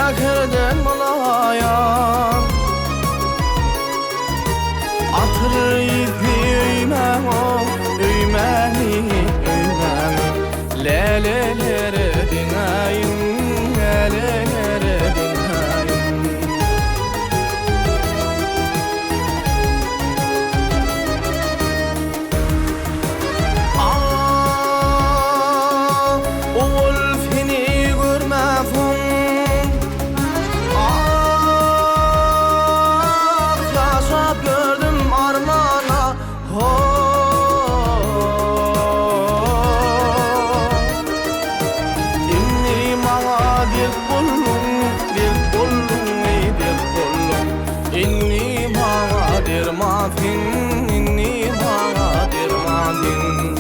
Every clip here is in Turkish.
şekerden malayan atır ipi öymeni lelelere dinayım lelelere dinayım oğul seni görmezim yaşap gördüm armana inni mağa dert buldum ey dert buldum inni mağa dermadin inni mağa dermadin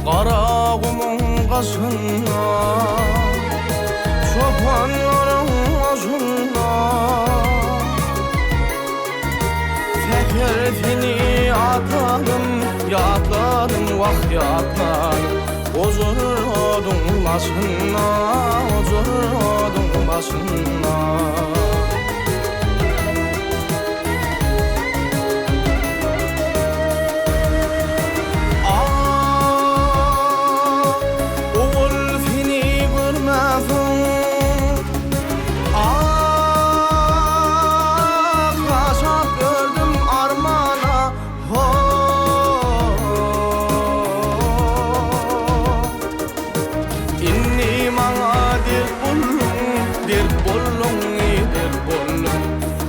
Qara qumun qaşına çopanların başına Fekeretini atladım yatladım vah yatladım Ozurdun başına ozurdun başına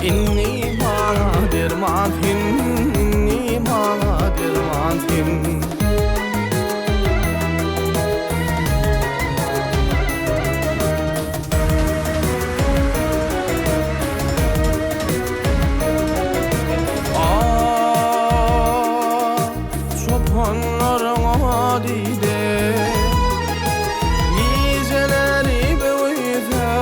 inni mağa dermadin inni mağa dermadin çopanların adide niceleri böyüze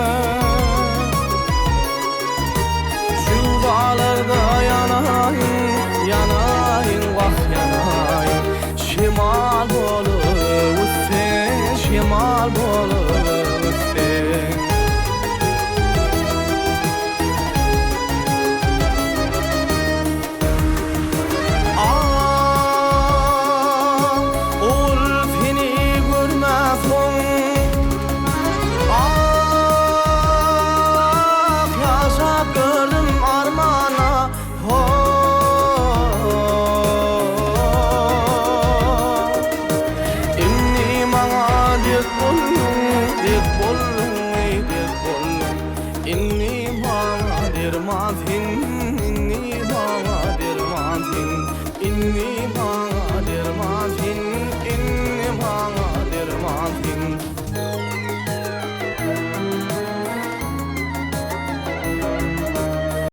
Dağlarda yanayım, yanayım, vah yanayım Şimal bolu üstten, şimal bolu üstten Oğul seni görmezim yaşap gördüm armana inni mağa dert buldum ey dert buldum inni mağa dermadin inni mağa dermadin inni mağa